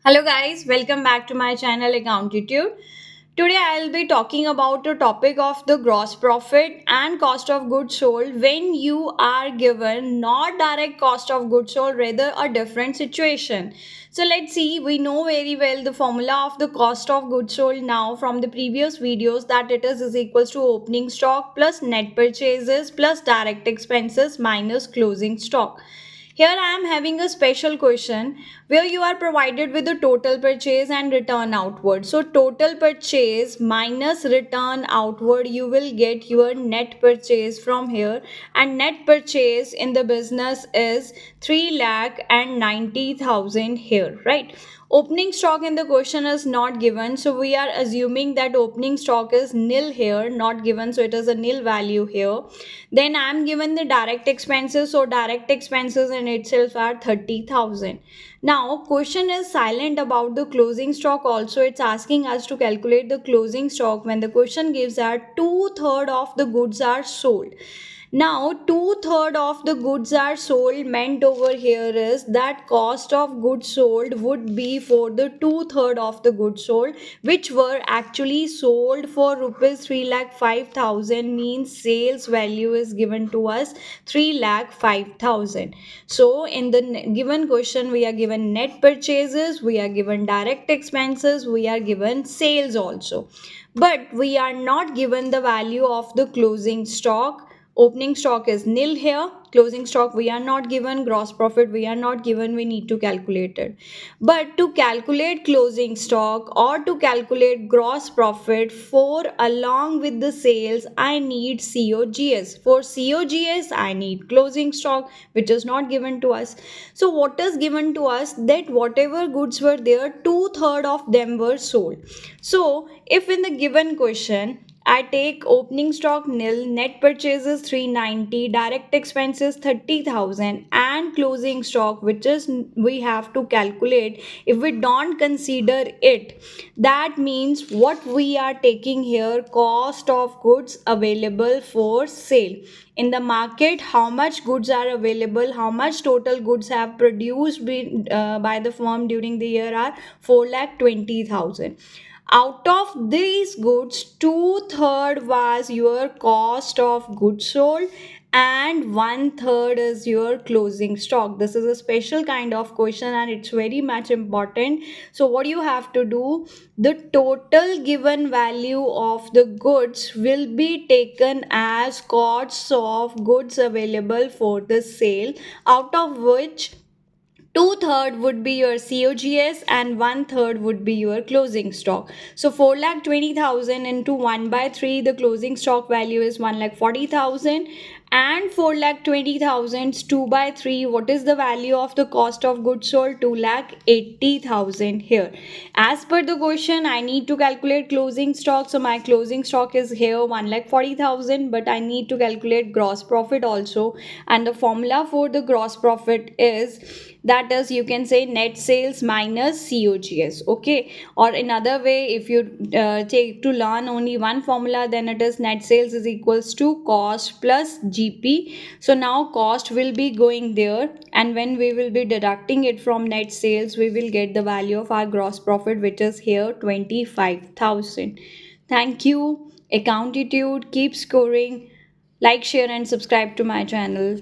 Hello guys, welcome back to my channel Accountitude. Today I'll be talking about the topic of the gross profit and cost of goods sold when you are given not direct cost of goods sold, rather a different situation. So let's see, we know very well the formula of the cost of goods sold now from the previous videos, that it is equals to opening stock plus net purchases plus direct expenses minus closing stock. Here I am having a special question where you are provided with the total purchase and return outward. So total purchase minus return outward, you will get your net purchase from here, and net purchase in the business is 3,90,000 here, right? Opening stock in the question is not given, so we are assuming that opening stock is nil here, not given, so it is a nil value here. Then I am given the direct expenses, so direct expenses in itself are 30,000. Now question is silent about the closing stock also. It's asking us to calculate the closing stock when the question gives that two-thirds of the goods are sold. Now, two-thirds of the goods are sold meant over here is that cost of goods sold would be for the two-thirds of the goods sold, which were actually sold for rupees 3,05,000, means sales value is given to us 3,05,000. So, in the given question, we are given net purchases, we are given direct expenses, we are given sales also. But we are not given the value of the closing stock. Opening stock is nil here, closing stock we are not given, gross profit we are not given, we need to calculate it. But to calculate closing stock or to calculate gross profit for along with the sales, I need COGS. For COGS I need closing stock, which is not given to us. So what is given to us, that whatever goods were there, two-thirds of them were sold. So if in the given question I take opening stock nil, net purchases 390, direct expenses 30,000, and closing stock, which is we have to calculate. If we don't consider it, that means what we are taking here, cost of goods available for sale. In the market, how much goods are available, how much total goods have produced by the firm during the year are 4,20,000. Out of these goods, two-thirds was your cost of goods sold and one-third is your closing stock. This is a special kind of question and it's very much important. So what you have to do, the total given value of the goods will be taken as costs of goods available for the sale, out of which two-third would be your COGS and one-third would be your closing stock. So 4,20,000 into 1 by 3, the closing stock value is 1,40,000, and 4,20,000 2 by 3, what is the value of the cost of goods sold? 2,80,000 here. As per the question, I need to calculate closing stock, so my closing stock is here 1,40,000, but I need to calculate gross profit also, and the formula for the gross profit is, that is, you can say net sales minus COGS. Okay, or another way, if you take to learn only one formula, then it is net sales is equals to cost plus GP. So now cost will be going there, and when we will be deducting it from net sales, we will get the value of our gross profit, which is here 25,000. Thank you. Accountitude, keep scoring. Like, share and subscribe to my channel.